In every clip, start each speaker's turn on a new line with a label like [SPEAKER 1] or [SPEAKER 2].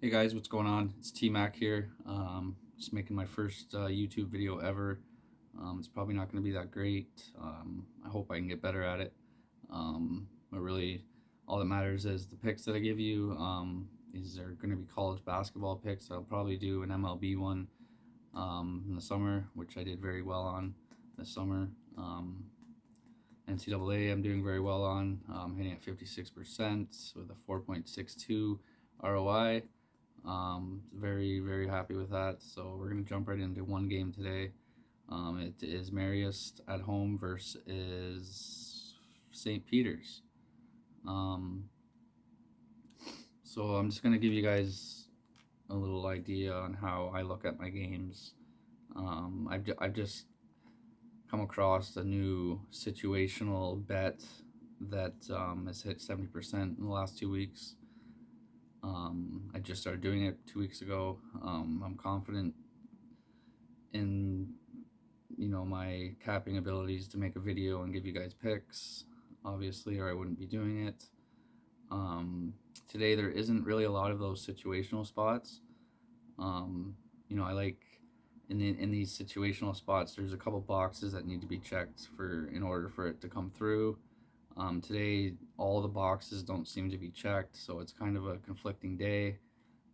[SPEAKER 1] Hey guys, what's going on? It's tmac here. Just making my first YouTube video ever. It's probably not going to be that great. I hope I can get better at it. But really, all that matters is the picks that I give you. These are going to be college basketball picks. I'll probably do an MLB one in the summer, which I did very well on this summer. NCAA, I'm doing very well on, hitting at 56% with a 4.62 ROI. Very, very happy with that. So we're going to jump right into one game today. It is Marius at home versus St. Peter's. Um, so I'm just going to give you guys a little idea on how I look at my games. I've just come across a new situational bet that has hit 70% in the last 2 weeks. I just started doing it 2 weeks ago. I'm confident in my capping abilities to make a video and give you guys picks, obviously, or I wouldn't be doing it. Today there isn't really a lot of those situational spots. I like in these situational spots. There's a couple boxes that need to be checked in order for it to come through. Today, all the boxes don't seem to be checked, so it's kind of a conflicting day.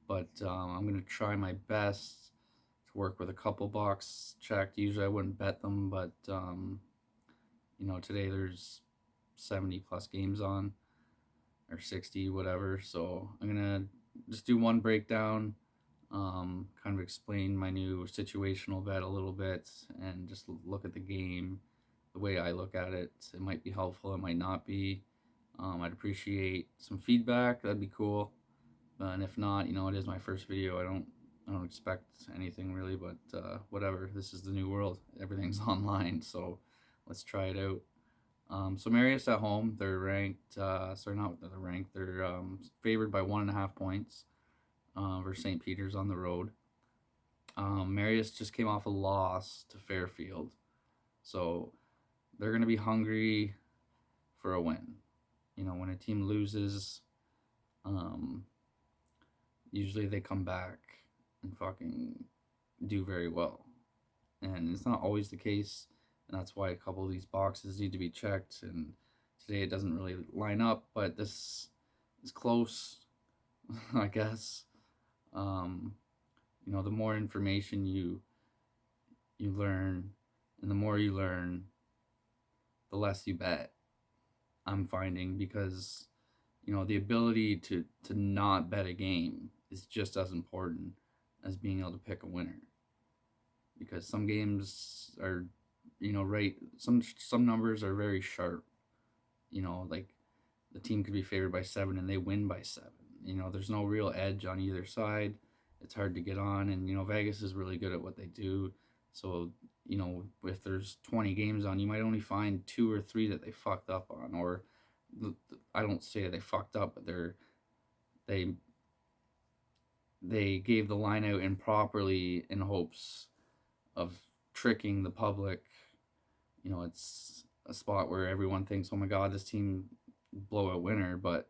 [SPEAKER 1] But I'm going to try my best to work with a couple box checked. Usually I wouldn't bet them, but today there's 70 plus games on, or 60, whatever. So I'm going to just do one breakdown, kind of explain my new situational bet a little bit, and just look at the game the way I look at it. It might be helpful, it might not be. I'd appreciate some feedback. That'd be cool. And if not, it is my first video. I don't expect anything really, but whatever. This is the new world. Everything's online, so let's try it out. So Marius at home, they're ranked. Sorry, not they're ranked. They're favored by 1.5 points versus St. Peter's on the road. Marius just came off a loss to Fairfield, so they're going to be hungry for a win. When a team loses, usually they come back and fucking do very well. And it's not always the case, and that's why a couple of these boxes need to be checked. And today it doesn't really line up, but this is close, I guess. The more information you learn, and the more you learn, the less you bet. I'm finding, because the ability to not bet a game is just as important as being able to pick a winner, because some games are right, some numbers are very sharp. Like the team could be favored by 7 and they win by 7. There's no real edge on either side. It's hard to get on, and Vegas is really good at what they do. So if there's 20 games on, you might only find 2 or 3 that they fucked up on, or I don't say they fucked up, but they gave the line out improperly in hopes of tricking the public. It's a spot where everyone thinks, oh my god, this team blowout winner, but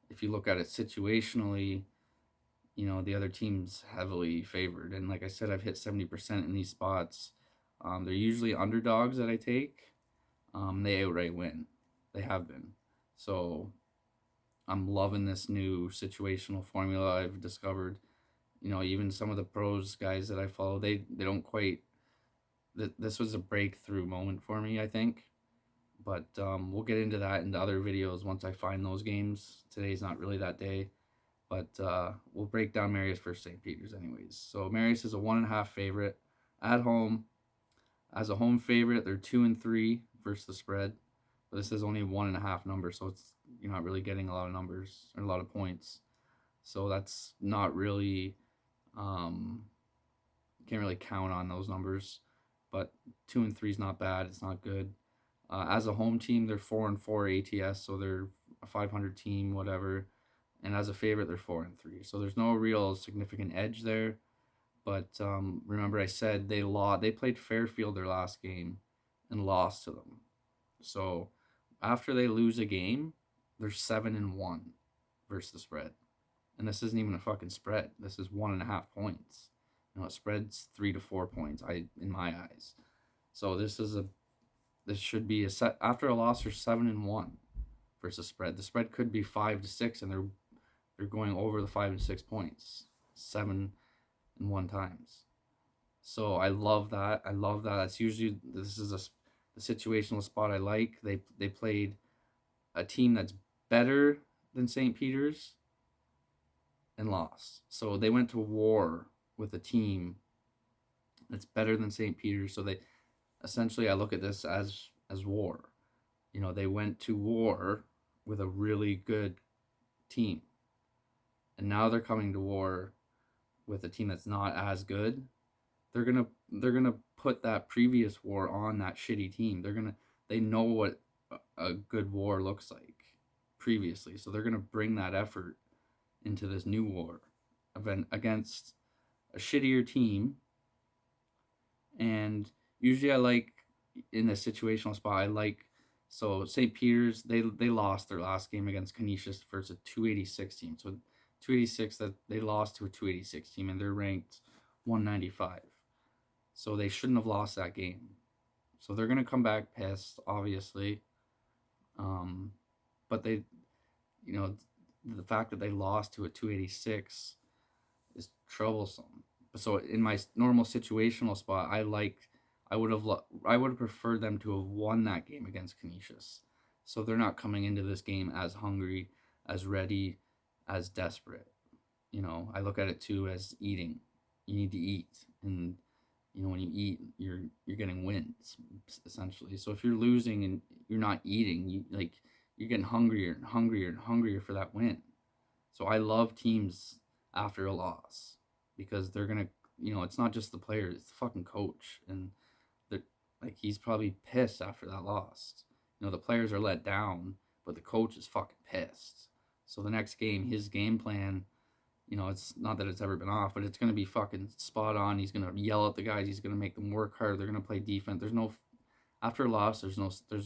[SPEAKER 1] if you look at it situationally, the other team's heavily favored. And like I said, I've hit 70% in these spots. They're usually underdogs that I take. They outright win. They have been. So I'm loving this new situational formula I've discovered. Even some of the pros guys that I follow, they don't quite. This was a breakthrough moment for me, I think. But we'll get into that in the other videos once I find those games. Today's not really that day. But we'll break down Marius versus St. Peter's anyways. So Marius is a 1.5 favorite at home. As a home favorite, they're 2-3 versus the spread. But this is only 1.5 number, so you're not really getting a lot of numbers or a lot of points. So that's not really, can't really count on those numbers. But 2-3 is not bad. It's not good. As a home team, they're 4-4 ATS, so they're a 500 team, whatever. And as a favorite, they're 4-3. So there's no real significant edge there. But remember, I said they played Fairfield their last game and lost to them. So after they lose a game, they're 7-1 versus the spread, and this isn't even a fucking spread. This is 1.5 points. A spread's 3 to 4 points. In my eyes. So this should be a set after a loss. They're 7-1 versus spread. The spread could be 5 to 6, and they're going over the 5 and 6 points, 7-1 times. So I love that. I love that. This is the situational spot I like. They played a team that's better than St. Peter's and lost. So they went to war with a team that's better than St. Peter's. So they essentially, I look at this as war. They went to war with a really good team, and now they're coming to war with a team that's not as good. They're gonna put that previous war on that shitty team. They know what a good war looks like previously, so they're gonna bring that effort into this new war event against a shittier team. And usually I like, in a situational spot, so St. Peter's, they lost their last game against Canisius versus a 286 team. So 286, that they lost to a 286 team, and they're ranked 195. So they shouldn't have lost that game. So they're gonna come back pissed, obviously. But the fact that they lost to a 286 is troublesome. So in my normal situational spot, I would have preferred them to have won that game against Canisius. So they're not coming into this game as hungry, as ready, as desperate. I look at it too as eating. You need to eat, and when you eat, you're getting wins essentially. So if you're losing and you're not eating, you're getting hungrier and hungrier and hungrier for that win. So I love teams after a loss, because they're gonna, it's not just the players, it's the fucking coach, and he's probably pissed after that loss. The players are let down, but the coach is fucking pissed. So the next game, his game plan, it's not that it's ever been off, but it's gonna be fucking spot on. He's gonna yell at the guys. He's gonna make them work hard. They're gonna play defense. After a loss, there's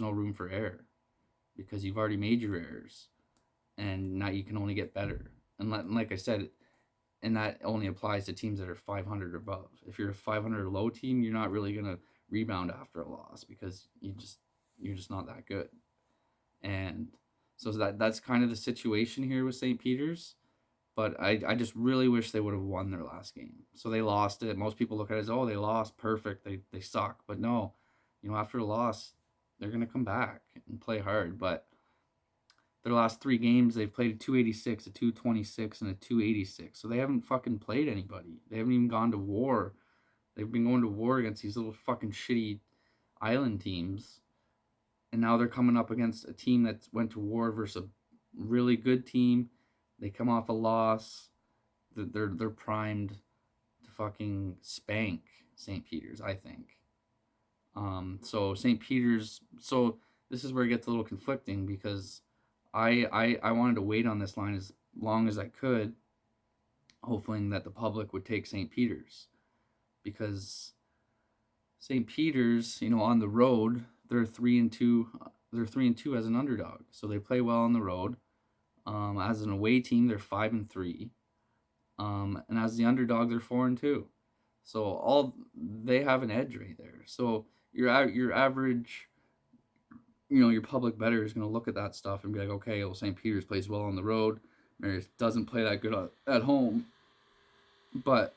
[SPEAKER 1] no room for error, because you've already made your errors, and now you can only get better. And like I said, and that only applies to teams that are 500 or above. If you're a 500 or low team, you're not really gonna rebound after a loss, because you're just not that good. And so that's kind of the situation here with St. Peter's. But I just really wish they would have won their last game. So they lost it. Most people look at it as, oh, they lost, perfect, they suck. But no, after a loss, they're gonna come back and play hard. But their last 3 games, they've played a 286, a 226, and a 286. So they haven't fucking played anybody. They haven't even gone to war. They've been going to war against these little fucking shitty island teams. And now they're coming up against a team that went to war versus a really good team. They come off a loss. They're primed to fucking spank St. Peter's, I think. So St. Peter's. So this is where it gets a little conflicting, because I wanted to wait on this line as long as I could, hoping that the public would take St. Peter's, because St. Peter's, on the road, they're 3-2. They're 3-2 as an underdog, so they play well on the road. As an away team, they're 5-3, and as the underdog, they're 4-2. So they have an edge right there. So your average, your public bettor is going to look at that stuff and be like, okay, well, St. Peter's plays well on the road, Marius doesn't play that good at home, but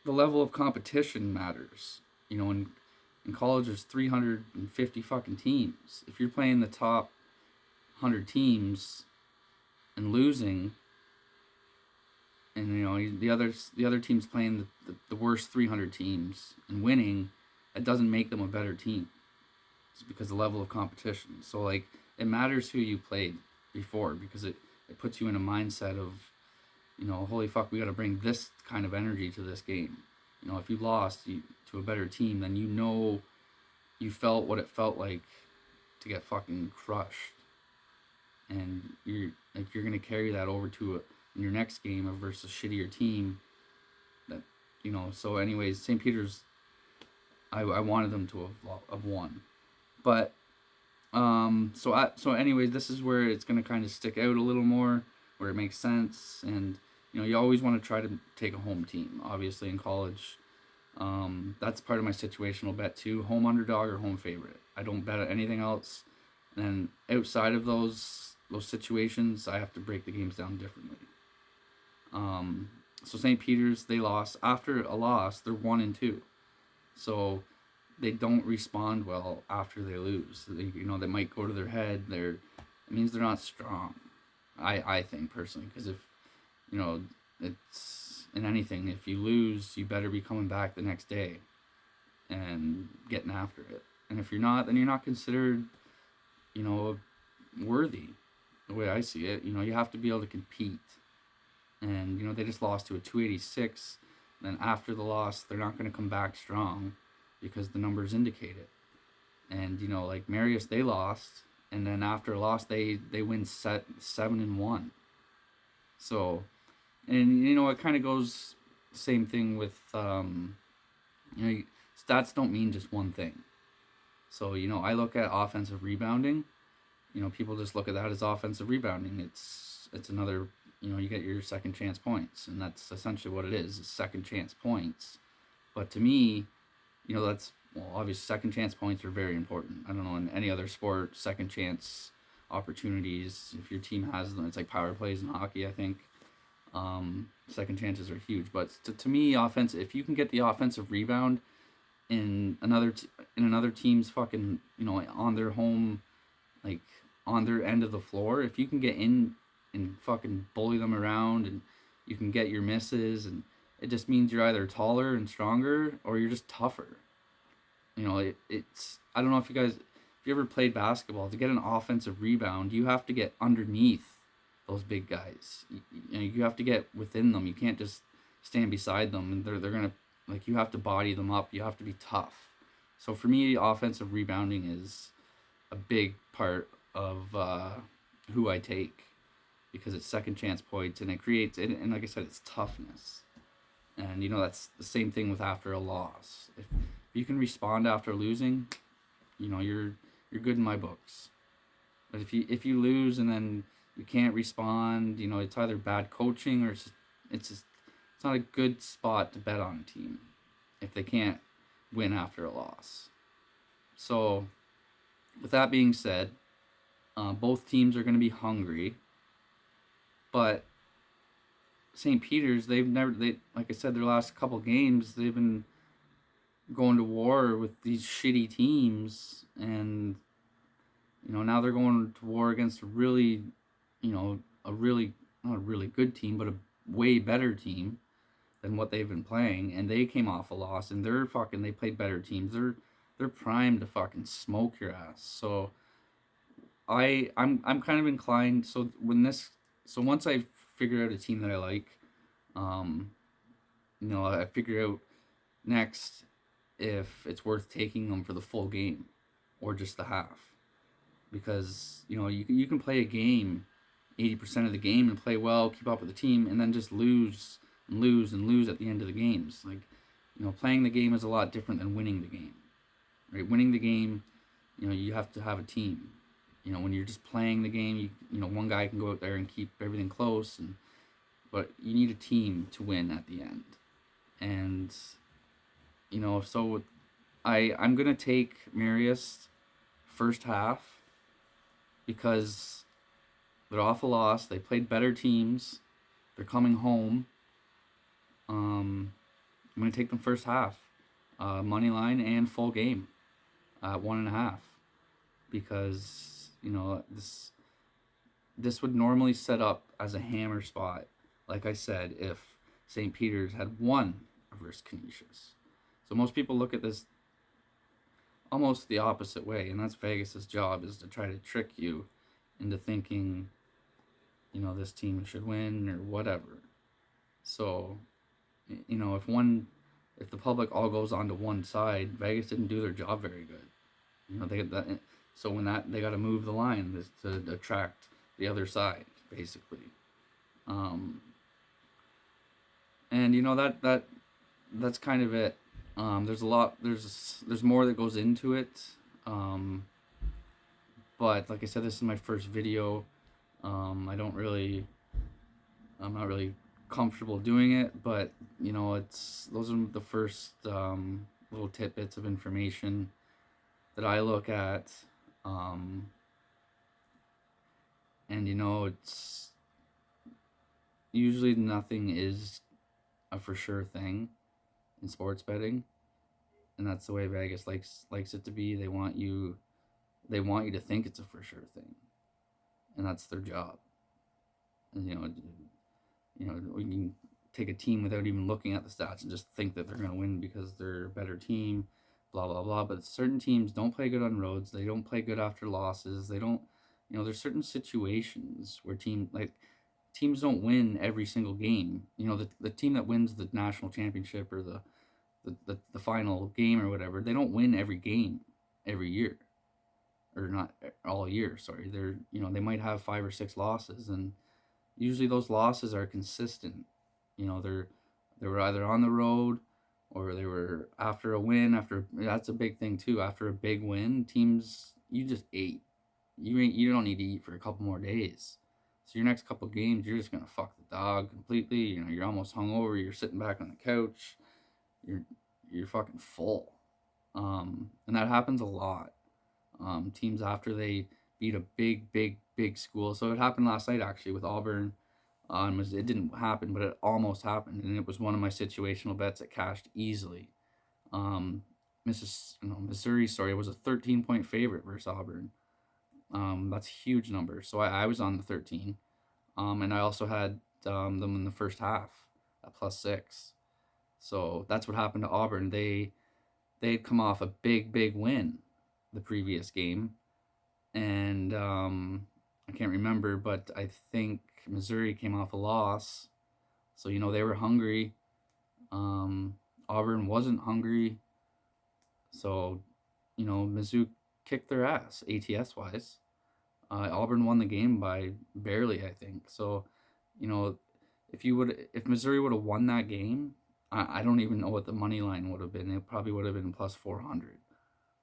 [SPEAKER 1] the level of competition matters. In college, there's 350 fucking teams. If you're playing the top 100 teams and losing, and the other team's playing the worst 300 teams and winning, that doesn't make them a better team. It's because the level of competition. So it matters who you played before, because it puts you in a mindset of, holy fuck, we got to bring this kind of energy to this game. If you lost to a better team, then you felt what it felt like to get fucking crushed, and you're gonna carry that over to in your next game versus a shittier team. That So, anyways, St. Peter's, I wanted them to have won, but anyways, this is where it's gonna kind of stick out a little more. where it makes sense. And you always want to try to take a home team. Obviously, in college, that's part of my situational bet too. Home underdog or home favorite. I don't bet anything else. And then outside of those situations, I have to break the games down differently. So St. Peter's, they lost. After a loss, they're 1-2. So they don't respond well after they lose. They might go to their head. It means they're not strong. I think personally, because if it's in anything, if you lose, you better be coming back the next day and getting after it. And if you're not, then you're not considered, worthy. The way I see it, you have to be able to compete. And they just lost to a 286. Then after the loss, they're not going to come back strong because the numbers indicate it. And like Marius, they lost, and then after a loss, they win 7-1. So, and it kind of goes same thing with stats don't mean just one thing. So I look at offensive rebounding. People just look at that as offensive rebounding. It's another, you get your second chance points, and that's essentially what it is. It's second chance points. But to me, that's, obviously second chance points are very important. I don't know, in any other sport, second chance opportunities, if your team has them, it's like power plays in hockey, I think. Second chances are huge. But to me, offense, if you can get the offensive rebound in another team's fucking, on their home, like on their end of the floor, if you can get in and fucking bully them around, and you can get your misses, and it just means you're either taller and stronger or you're just tougher. It's I don't know if you ever played basketball. To get an offensive rebound, you have to get underneath those big guys. You have to get within them. You can't just stand beside them, and they're gonna, like, you have to body them up. You have to be tough. So for me, offensive rebounding is a big part of who I take, because it's second chance points, and it creates, and like I said, it's toughness. And that's the same thing with after a loss. If you can respond after losing, you're good in my books. But if you lose and then you can't respond, it's either bad coaching, or it's not a good spot to bet on a team if they can't win after a loss. So with that being said, both teams are going to be hungry, but St. Peter's, like I said, their last couple games, they've been going to war with these shitty teams, and now they're going to war against a really, not a really good team, but a way better team than what they've been playing, and they came off a loss, and they played better teams. They're primed to fucking smoke your ass. So I'm kind of inclined. So once I figure out a team that I like, I figure out next if it's worth taking them for the full game or just the half, because you can play a game 80% of the game and play well, keep up with the team, and then just lose and lose and lose at the end of the games. Like, playing the game is a lot different than winning the game. Right? Winning the game, you have to have a team. When you're just playing the game, one guy can go out there and keep everything close, but you need a team to win at the end. And so I'm gonna take Marius first half, because they're off a loss. They played better teams. They're coming home. I'm gonna take them first half, money line and full game, at 1.5, because this would normally set up as a hammer spot, like I said, if St. Peter's had won versus Canisius. So most people look at this almost the opposite way, and that's Vegas's job, is to try to trick you into thinking, this team should win or whatever. So, if the public all goes onto one side, Vegas didn't do their job very good. So when they got to move the line to attract the other side, basically. And that's kind of it. There's a lot. There's more that goes into it. But like I said, this is my first video. I don't really I'm not really comfortable doing it, but it's those are the first little tidbits of information that I look at. Um, and it's usually nothing is a for sure thing in sports betting, and that's the way Vegas likes it to be. They want you to think it's a for sure thing, and that's their job. And we can take a team without even looking at the stats and just think that they're going to win because they're a better team, blah blah blah. But certain teams don't play good on roads. They don't play good after losses. They don't. There's certain situations where teams don't win every single game. The team that wins the national championship or the final game or whatever, they don't win every game every year, or not all year. Sorry, they might have 5 or 6 losses, and usually those losses are consistent. They were either on the road or they were after a win. That's a big thing too. After a big win, teams you just ate. You don't need to eat for a couple more days. So your next couple games, you're just gonna fuck the dog completely. You're almost hungover. You're sitting back on the couch. You're you're fucking full. And that happens a lot. Teams after they beat a big school. So it happened last night actually with Auburn. It didn't happen, but it almost happened, and it was one of my situational bets that cashed easily. Um, Missouri, sorry, was a 13-point favorite versus Auburn. That's a huge number. So I was on the 13, and I also had them in the first half at +6. So that's what happened to Auburn. They'd come off a big win the previous game, and I can't remember, but I think Missouri came off a loss, so they were hungry. Auburn wasn't hungry, so Mizzou kicked their ass ATS wise. Auburn won the game by barely, I think. So, you know, if Missouri would have won that game, I don't even know what the money line would have been. It probably would have been +400.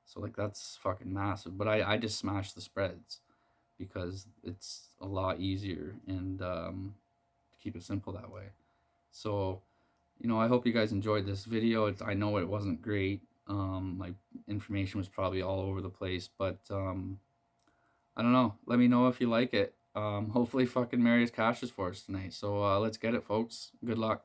[SPEAKER 1] So like that's fucking massive. But I just smashed the spreads because it's a lot easier and to keep it simple that way. So I hope you guys enjoyed this video. I know it wasn't great. My information was probably all over the place, but I don't know. Let me know if you like it. Hopefully, fucking Marius cashes for us tonight. So let's get it, folks. Good luck.